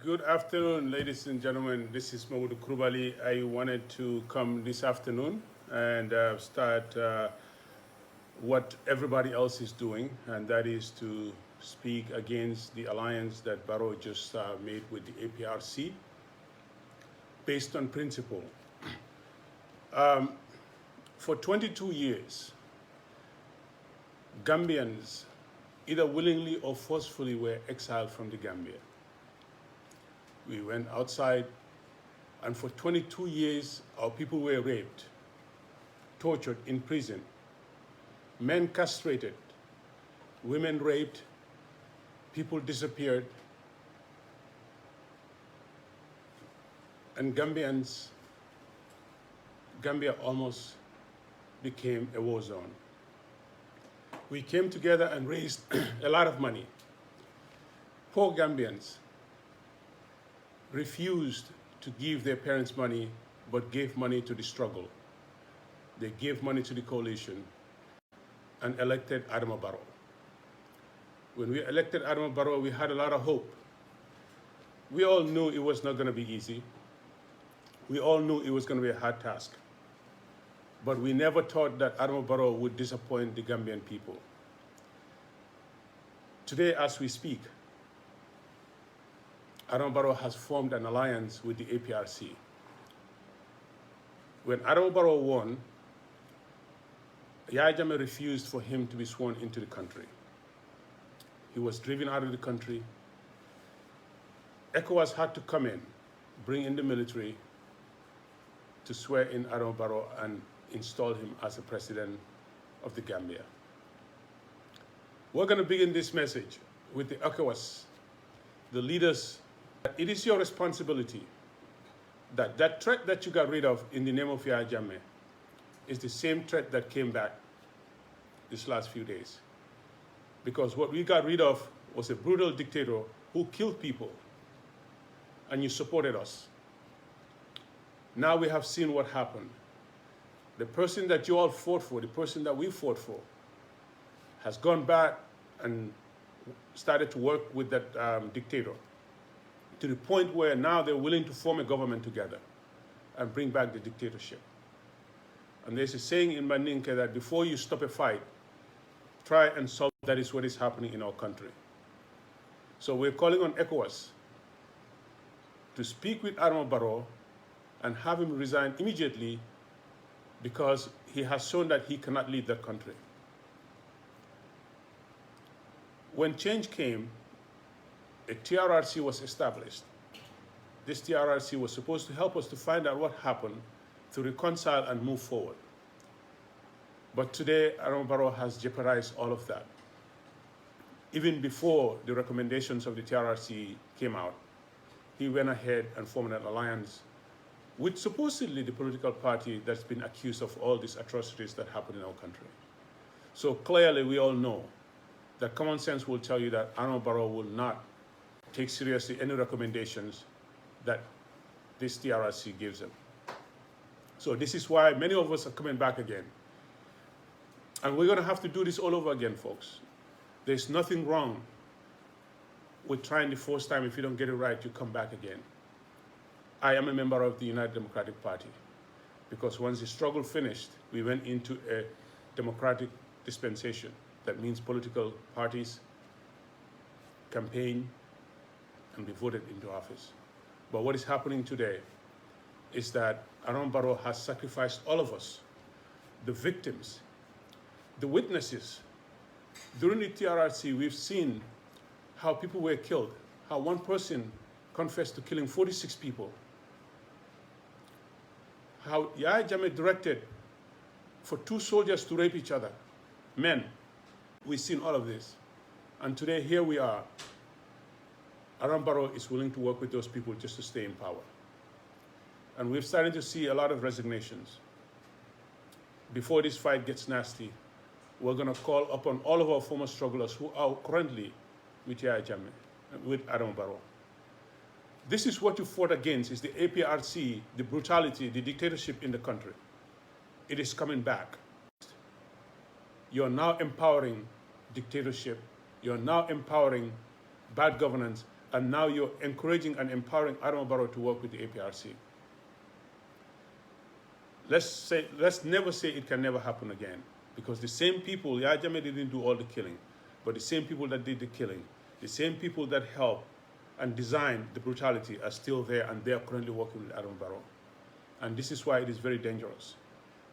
Good afternoon, ladies and gentlemen. This is Mamoudou Koulibaly. I wanted to come this afternoon and start what everybody else is doing, and that is to speak against the alliance that Barrow just made with the APRC based on principle. For 22 years, Gambians, either willingly or forcefully, were exiled from the Gambia. We went outside, and for 22 years, our people were raped, tortured in prison, men castrated, women raped, people disappeared, and Gambia almost became a war zone. We came together and raised a lot of money. Poor Gambians refused to give their parents money, but gave money to the struggle. They gave money to the coalition and elected Adama Barrow. When we elected Adama Barrow, we had a lot of hope. We all knew it was not going to be easy. We all knew it was going to be a hard task. But we never thought that Adama Barrow would disappoint the Gambian people. Today, as we speak, Adama Barrow has formed an alliance with the APRC. When Adama Barrow won, Yahya Jammeh refused for him to be sworn into the country. He was driven out of the country. ECOWAS had to come in, bring in the military to swear in Adama Barrow and install him as the president of the Gambia. We're going to begin this message with the ECOWAS, the leaders. It is your responsibility that that threat that you got rid of in the name of Yahya Jammeh is the same threat that came back these last few days. Because what we got rid of was a brutal dictator who killed people, and you supported us. Now we have seen what happened. The person that you all fought for, the person that we fought for, has gone back and started to work with that dictator, to the point where now they're willing to form a government together and bring back the dictatorship. And there's a saying in Mandinka that before you stop a fight, try and solve. That is what is happening in our country. So we're calling on ECOWAS to speak with Adama Barrow and have him resign immediately, because he has shown that he cannot lead that country. When change came, a TRRC was established. This TRRC was supposed to help us to find out what happened, to reconcile and move forward. But today, Adama Barrow has jeopardized all of that. Even before the recommendations of the TRRC came out, he went ahead and formed an alliance with supposedly the political party that's been accused of all these atrocities that happen in our country. So clearly, we all know that common sense will tell you that Adama Barrow will not take seriously any recommendations that this TRRC gives him. So this is why many of us are coming back again. And we're going to have to do this all over again, folks. There's nothing wrong with trying the first time. If you don't get it right, you come back again. I am a member of the United Democratic Party, because once the struggle finished, we went into a democratic dispensation. That means political parties campaign and be voted into office. But what is happening today is that Adama Barrow has sacrificed all of us, the victims, the witnesses. During the TRRC, we've seen how people were killed, how one person confessed to killing 46 people, how Yahya Jammeh directed for 2 soldiers to rape each other, men. We've seen all of this. And today, here we are. Adama Barrow is willing to work with those people just to stay in power. And we're starting to see a lot of resignations. Before this fight gets nasty, we're going to call upon all of our former strugglers who are currently with Yahya Jammeh, with Adama Barrow. This is what you fought against, is the APRC, the brutality, the dictatorship in the country. It is coming back. You're now empowering dictatorship. You're now empowering bad governance and now you're encouraging and empowering Adama Barrow to work with the APRC. Let's never say it can never happen again, because the same people, Yahya Jammeh didn't do all the killing, but the same people that did the killing, the same people that helped and designed the brutality are still there, and they are currently working with Adama Barrow. And this is why it is very dangerous.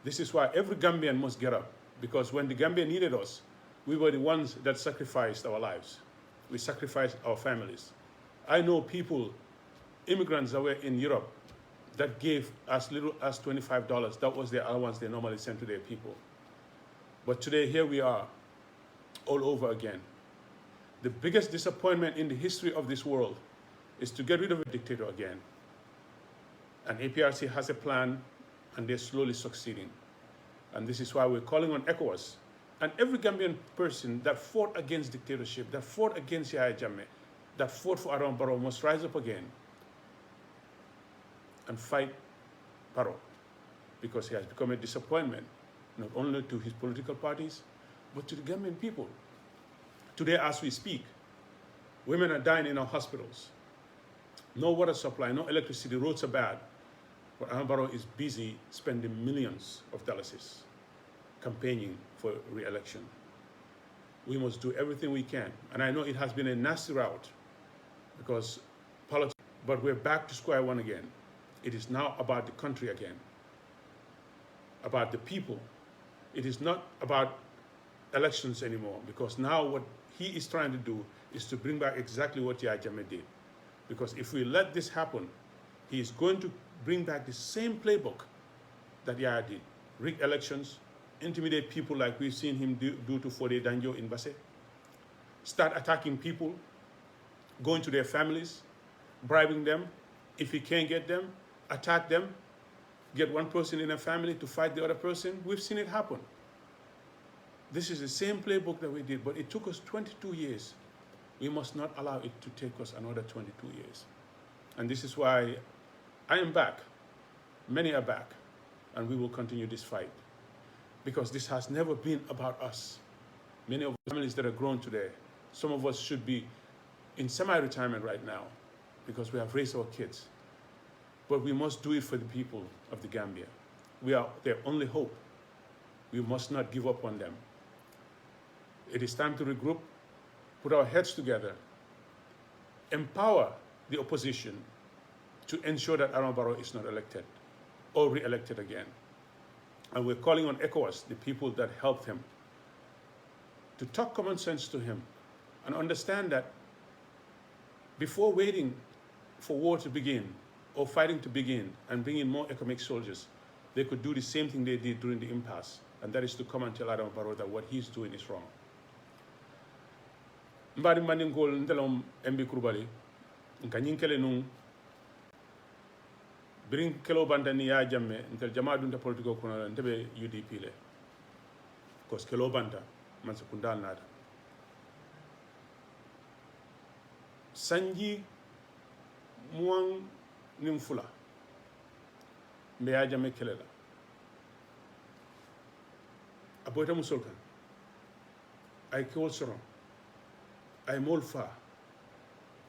This is why every Gambian must get up, because when the Gambia needed us, we were the ones that sacrificed our lives. We sacrificed our families. I know people, immigrants that were in Europe, that gave as little as $25. That was the allowance they normally sent to their people. But today, here we are, all over again. The biggest disappointment in the history of this world is to get rid of a dictator again. And APRC has a plan, and they're slowly succeeding. And this is why we're calling on ECOWAS and every Gambian person that fought against dictatorship, that fought against Yahya Jammeh, that fought for Adama Barrow must rise up again and fight Barrow, because he has become a disappointment, not only to his political parties, but to the Gambian people. Today, as we speak, women are dying in our hospitals. No water supply, no electricity, roads are bad. But Adama Barrow is busy spending millions of dollars campaigning for re-election. We must do everything we can. And I know it has been a nasty route, because politics, but we're back to square one again. It is now about the country again, about the people. It is not about elections anymore, because now what he is trying to do is to bring back exactly what Yahya Jammeh did. Because if we let this happen, he is going to bring back the same playbook that Yahya did. Rig elections, intimidate people like we've seen him do to Fode Danjo in Basse, start attacking people, going to their families, bribing them. If he can't get them, attack them, get one person in a family to fight the other person. We've seen it happen. This is the same playbook that we did, but it took us 22 years. We must not allow it to take us another 22 years. And this is why I am back. Many are back, and we will continue this fight, because this has never been about us. Many of the families that are grown today, some of us should be in semi-retirement right now, because we have raised our kids. But we must do it for the people of the Gambia. We are their only hope. We must not give up on them. It is time to regroup, put our heads together, empower the opposition to ensure that Adama Barrow is not elected or re-elected again. And we're calling on ECOWAS, the people that helped him, to talk common sense to him and understand that before waiting for war to begin or fighting to begin and bring in more economic soldiers, they could do the same thing they did during the impasse, and that is to come and tell Adama Barrow that what he's doing is wrong. Mbadi mandingol ntelom MB Kurubali, nka nyinkele nung birin kelo bandani Yahya Jammeh ntel jama dunta politiko kono ntebe UDP le kos kelo banda man sekundal nada sanji muang nim fula mbe Yahya Jammeh kele la aboyta musol kan ay kewol soron ay mol fa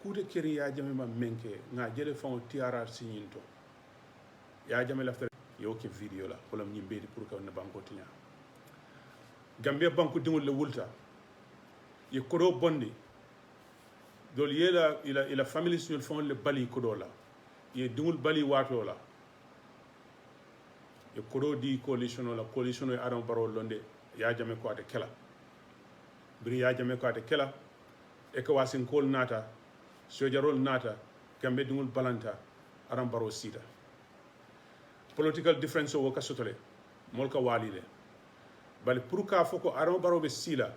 kude keri Yahya Jammeh ma menke nga jele fon TRRC nyinto Yahya Jammeh lafta yo ke video la wala nyimbe di pour ka na banko tinya Gambia banko dingol le wulta ye kodo bondi dol yela ila family sun fon le bali kodo la ye dingol bali wato la ye kodo di coalition e Adama Barrow londe Yahya Jammeh ko ate kela biri Yahya Jammeh ko ate kela e ko wasin kol nata sojarol nata Gambia dingol balanta Adama Barrow sita political difference o ka sotole molka walile bal pour ka foko Adama Barrow be sila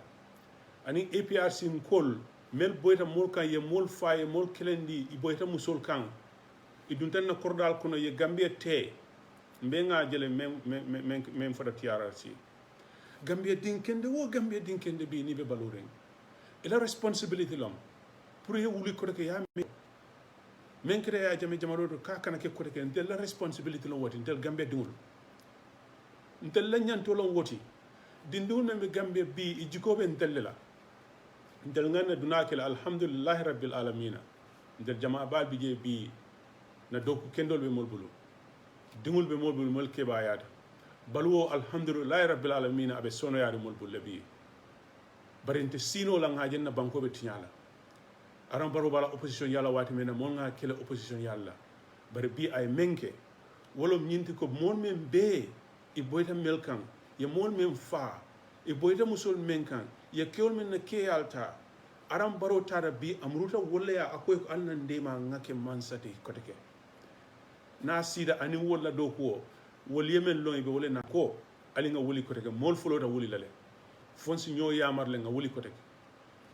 ani APRC nkol mel boyta molka ye mol faye mol kelendi i boyta musol kan i duntan na kordal kono ye Gambia te mbe nga jele mem fota TRRC Gambia dinkende bi ni be baloren ila responsibility lom pour ye wuli ko ke ya men kere Yahya Jammeh jamaro ka kana ke kote ken la responsibility lo woti del Gambia dingul ntel la nyanto lo woti dindu na be Gambia bi i jikobe ntel la ntel ngana dunakela alhamdulillah rabbil alamin nder jama bal bije bi na doku kendol be molbulu dingul be molbulu mol keba yada baluwo alhamdulillah rabbil alamin abe sono yaade molbulu bi barinte sino la ngajen na banko be tinyala aran baro bala opposition yalla wati mena mon nga kele opposition yalla bari bi ay menke wolom nyinti ko mon men be e boyta melkan ye mon men fa e boyta musul menkan ye kewol men na ke yalta aran baro tada bi amruta wolle ya akoy ko alnan ndema ngake mansati koteke na sida ani wolla do ko wol yemen loy be wolle na ko ali nga wuli koteke mol fulo da wuli lale fonsi ñoo yamar le nga wuli koteke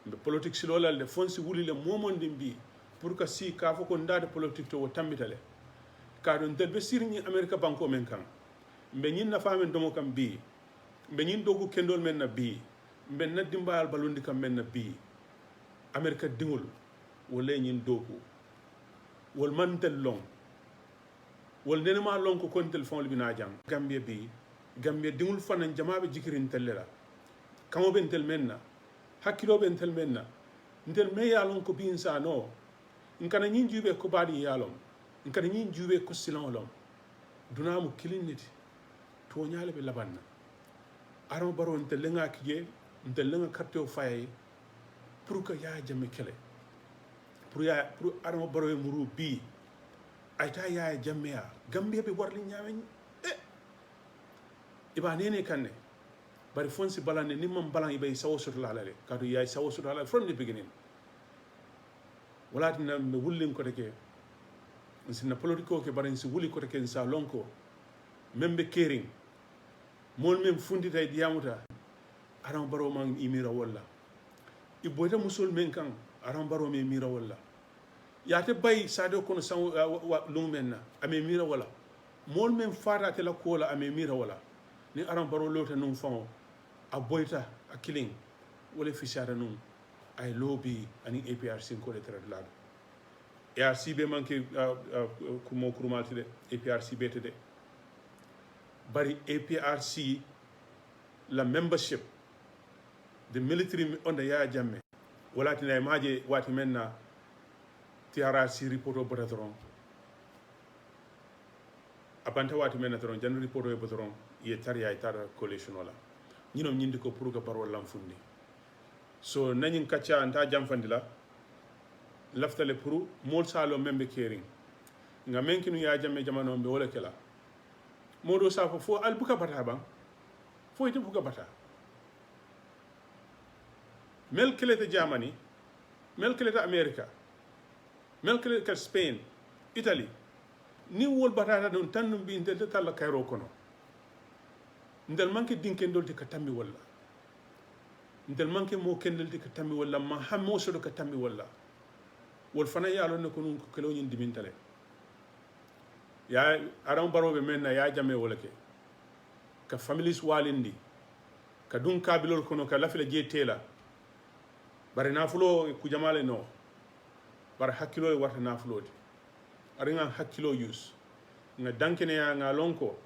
mbe politique si lolal de fonsi wuli le momondi mbi pour que si ka fo ko ndade politique to tambitale ka don del be sirni america banko men kan mbe ñin na famen domo kam bi mbe ñin dogu kendol men na bi mbe na dimbal balundi kam men na bi america dingul wala ñin dogu wol man tel long wol nenema long ko kon telephone bi na jang gambia bi gambia dingul fanan jamabe jikirin tellela kamo ben tel menna hakkilo ben tel menna ntel me yalon ko bin sa no nkana ñin jube ko badi yalom nkana ñin jube ko silon lom dunamu kiliniti to nyaale be labanna aro baro ntel lenga kije ntel lenga karto faye pour que ya jame kele pour aro baro e muru bi ayta ya jamme ya gambia be warli nyaamen iba nene kanne bari fonsi balane ni mam balan ibay sawo soto la le kadu yaay sawo soto la from the beginning wala dina me wullin ko teke sinna politiko ke barin si wuli ko teke sa lonko membe kering mol mem fundi tay diamuta aram baro man imira walla iboyta musul men kan aram baro me mira walla yaate bay sado kono san lumenna ame mira walla mol mem fara te la kola ame mira walla ni aram baro lota num famo a boyta a killing wala fisara num ay lobby ani APRC ko le tradlado ARC be manke kumo kurumalti de APRC bete de bari APRC la membership the military on the ya jamme wala tina maje wati menna TRRC report o botatoron abanta wati menna toron jan report o botatoron ye tariya tar coalition wala ñinom ñindi ko pour que baro lam fundi so nañin kacca anta jamfandi la laftale pour mol salo membe kering nga menkinu ya jamme jamano be wala kala modo safo fo al buka bata ban fo ite buka bata mel kelete Germany mel kelete America mel kelete Spain Italy ni wol batata don tan bi ndel talla kayro kono ndel manke dinkendol te ka tammi walla ndel manke mo kendel te ka tammi walla ma hammo so do ka tammi walla wol fana yalo ne ko nun ko kelo nyin dimintale ya aram barobe menna ya jame wala ke ka families walindi ka dun kabilol kono ka lafila je tela bare nafulo ku jamale no bare hakkilo warta nafulode ari nga hakkilo use nga dankene ya nga lonko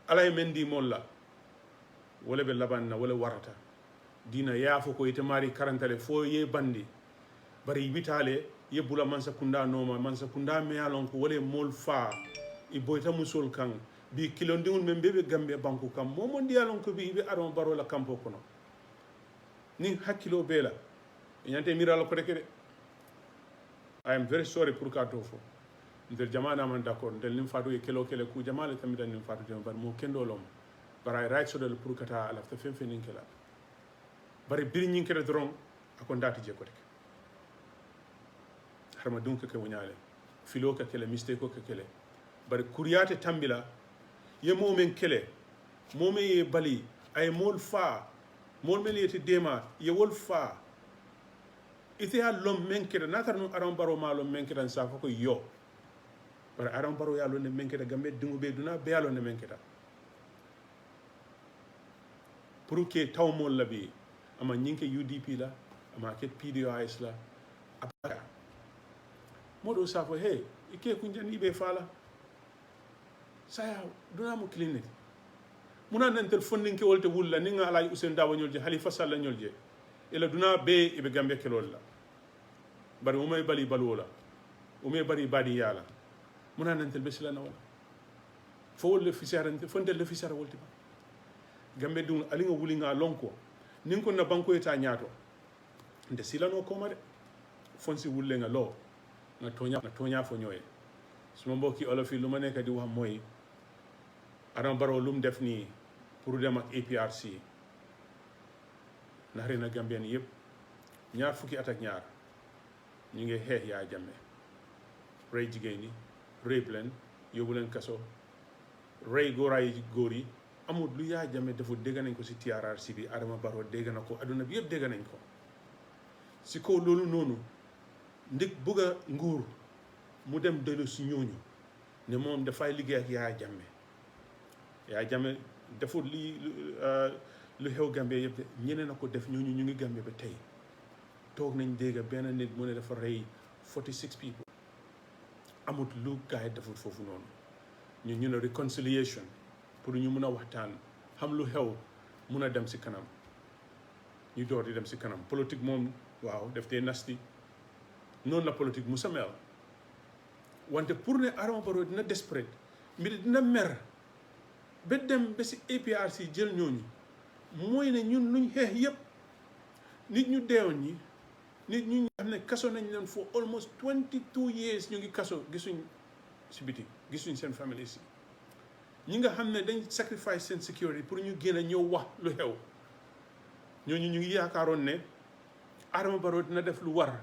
alay mendi molla wala be labanna wala warata dina yaafo ko ite mari karantale fo ye bandi bari bitale ye bula mansa kunda noma mansa kunda me yalon ko wala mol fa i boyta musol kan bi kilondingul men bebe gambe banku kam momo ndiyalon ko bi be aron baro la kampo kono ni hakkilo bela ñante miralo ko dekede I am very sorry pour ka to fo ndel jamana man d'accord ndel nim fatu e kelo kele ku jamale tamita nim fatu jam bar mo kendo lom bara right so del pour kata ala ta fen fen kela bari bir nyin kede dron akon dati je ko dek harma dunka ke wonyale filo ka kele mistake ko ka kele bari kuriyate tambila ye momen kele momen ye bali ay mol fa mol mel yete dema ye wol fa ite ya lom men kede natar no aram baro malo men kede sa ko yo bara aram baro ya lo ne men kede gambe dingu be duna be ya lo ne men kede pour que taw mol labi ama nyinke UDP la ama ke PDOIS la apaka modo sa fo hey ike kunjani be fala saya duna mo clinic muna nan tel funding ke wolte wulla ni nga alay Ousainou Darboe ñolje Halifa Sallah ñolje ela duna be ibe gambe kelol la bari umay bali balwola umay bari badi yala muna nantel besila na wala fo le fisarante fonde le fisara wolti ba gambe dum alinga wulinga lonko ninko na banko eta nyaato nde silano koma de fonsi wulle nga lo na tonya fo ñoy suma mbokki olofi luma nekk di wax moy Adama Barrow lum def ni pour dem ak APRC naxari na Gambien yëpp ñaar fukki at ak ñaar ñu ngi xeex Yaya Jammeh rey jigéen ñi rape leen yóbbu leen kaso rey góoraay góor yi amul lu Yaya Jammeh dafa dégg nañ ko si TRRC bi Adama Barrow dégg na ko adduna bi yëpp dégg nañ ko si kaw loolu noonu ndig bëgg a nguur mu dem dellu si ñooñu ne moom dafay liggéey ak Yaya Jammeh Yaya Jammeh deful lii lu xew Gambie yëpp de ñeneen na ko def ñooñu ñu ngi Gambie ba tey toog nañ dégg benn nit mu ne dafa rey 46 people amut lu gaay defut foofu noonu ñu ne reconciliation pour ñu mun a waxtaan xam lu xew mun a dem si kanam ñu door di dem si kanam politique moom waaw def dee nasti noonu la politique mu sa mel wante pour ne Adama Barrow dina desperate mbir dina mer ba dem ba si APRC jël ñooñu mooy ne ñun luñ xeex yëpp nit ñu deewoon ñi nit ñu xam ne kaso nañ leen for almost 22 years ñu ngi kaso gisuñ si biti gisuñ seen famille si ñi nga xam ne dañ sacrifice seen security pour ñu génn ñëw wax lu xew ñooñu ñu ngi yaakaaroon ne Adama Barrow dina def lu war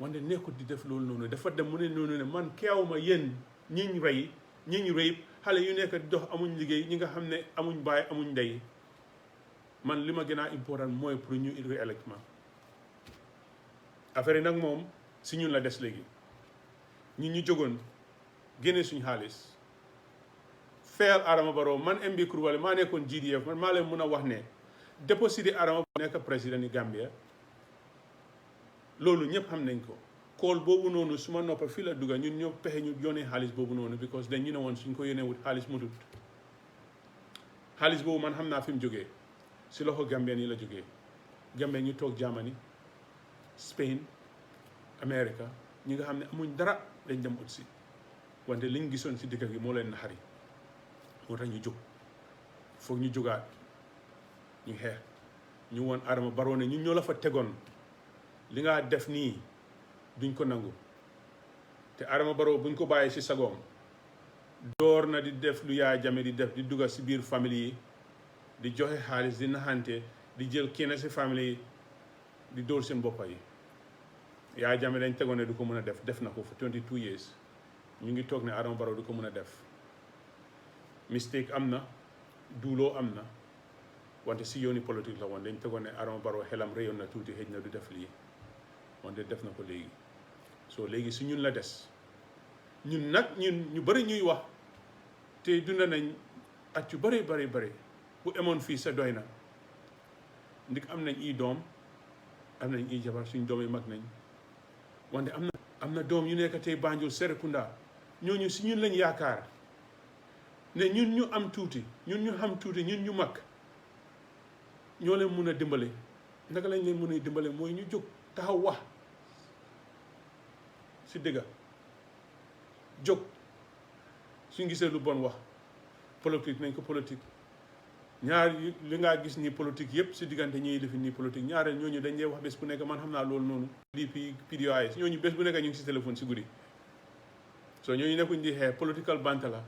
wante nekkut di def loolu noonu dafa dem mu ne noonu ne man keewuma yéen ñiñ rey xale yu nekk di dox amuñ liggéey ñi nga xam ne amuñ baay amuñ ndey man li ma gën a important mooy pour ñu réélect ma affaire yi nag moom si ñun la des léegi ñu jógoon génne suñ xaalis fayal Adama Barrow man MB Kurbali maa nekkoon GDF man maa leen mën a wax ne déposité Adama Barrow nekk président ni Gambia loolu ñëpp xam nañ ko kool boobu noonu su ma noppa fii la dugga ñun ñoo pexe ñu yónnee xaalis boobu noonu because dañ ñu ne woon suñ ko yónnee wut xaalis mutut xaalis boobu man xam naa fi mu jógee si loxo Gambien yi la jógee Gambien ñu toog Germany Spain America ñi nga xam ne amuñ dara dañ dem ut si wante liñ gisoon si dëkk gi moo leen naxari moo tax ñu jóg foog ñu jógaat ñu xeex ñu woon Adama Barrow ne ñun ñoo la fa tegoon li nga def nii duñ ko nangu te Adama Barrow buñ ko bàyyee si sagoom door na di def lu Yaya Jammeh di def di dugal si biir famille yi di joxe xaalis di naxante di jël kenn si famille yi di dóor seen boppa yi Yaya Jammeh dañ tegoon ne du ko mën a def na ko for 22 years ñu ngi toog ne Adama Barrow du ko mën a def mistake am na duuloo am na wante si yooni politique la woon dañ tegoon ne Adama Barrow xelam réyoon na tuuti xëj na du def lii wante def na ko léegi soo léegi si ñun la des ñun nag ñu bëri ñuy wax te dunda nañ at yu bëri bu emoon fii sa doy na ndik am nañ i doom am nañ i jabar suñ doom yi mag nañ wante am na doom yu nekk tey Banjul Serekunda ñooñu si ñun lañ yaakaar ne ñun ñu am tuuti ñun ñu xam tuuti ñun ñu mag ñoo leen mun a dimbale naka lañ leen mun a dimbale mooy ñu jóg taxaw wax si dëgga jóg suñ gisee lu bon wax politique nañ ko politique ñaar li ngaa gis ni politique yëpp si diggante ñiy lifi nii politique ñaareel ñooñu dañ dee wax bés bu nekk man xam naa loolu noonu DP PDOIS ñooñu bés bu nekk ñu ngi si téléphone si guddi soo ñooñu nekkuñ di xeex political banta la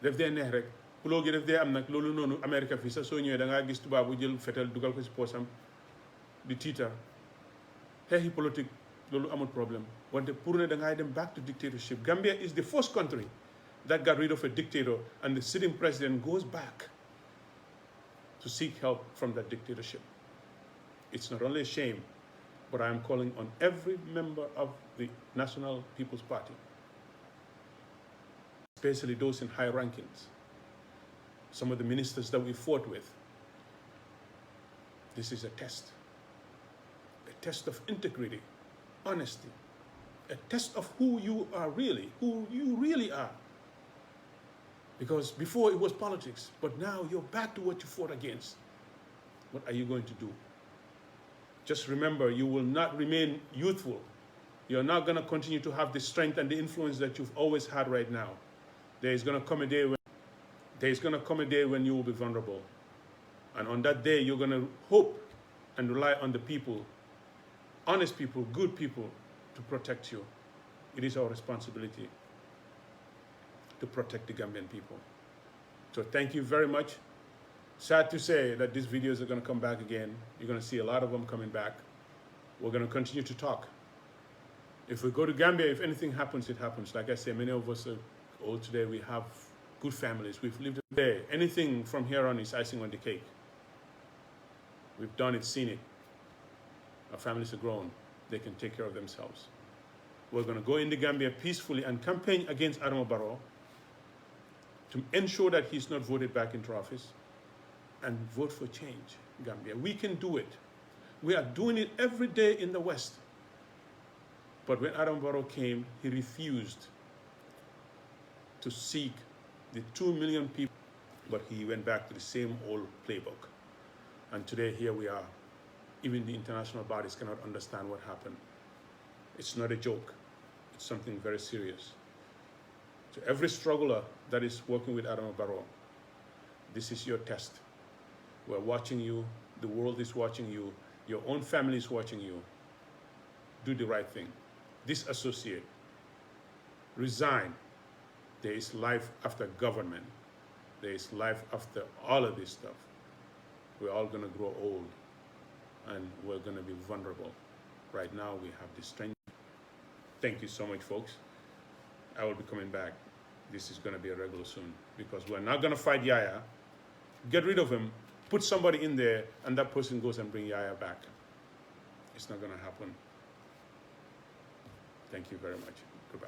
def dee neex rek xuloo gi def dee am nag loolu noonu Amérique fii sax soo ñëwee da ngaa gis tubaab bu jël fetel dugal ko si poosam di tiitar xeexi politique loolu amul problème wante pour ne da ngay dem back to dictatorship. Gambia is the first country that got rid of a dictator and the sitting president goes back to seek help from that dictatorship. It's not only a shame, but I am calling on every member of the National People's Party, especially those in high rankings, some of the ministers that we fought with. This is a test of integrity, honesty, a test of who you really are. Because before it was politics, but now you're back to what you fought against. What are you going to do? Just remember, you will not remain youthful. You're not going to continue to have the strength and the influence that you've always had right now. There's going to come a day when you will be vulnerable. And on that day, you're going to hope and rely on the people, honest people, good people, to protect you. It is our responsibility to protect the Gambian people. So thank you very much. Sad to say that these videos are going to come back again. You're going to see a lot of them coming back. We're going to continue to talk. If we go to Gambia, if anything happens, it happens. Like I say, many of us are old today. We have good families. We've lived a day. Anything from here on is icing on the cake. We've done it, seen it. Our families are grown. They can take care of themselves. We're going to go into Gambia peacefully and campaign against Adama Barrow to ensure that he's not voted back into office, and vote for change, Gambia. We can do it. We are doing it every day in the West. But when Adama Barrow came, he refused to seek the 2 million people, but he went back to the same old playbook. And today, here we are. Even the international bodies cannot understand what happened. It's not a joke. It's something very serious. To every struggler that is working with Adama Barrow, this is your test. We're watching you. The world is watching you. Your own family is watching you. Do the right thing. Disassociate. Resign. There is life after government. There is life after all of this stuff. We're all going to grow old, and we're going to be vulnerable. Right now, we have the strength. Thank you so much, folks. I will be coming back. This is going to be a regular soon, because we're not going to fight Yaya. Get rid of him. Put somebody in there, and that person goes and bring Yaya back. It's not going to happen. Thank you very much. Goodbye.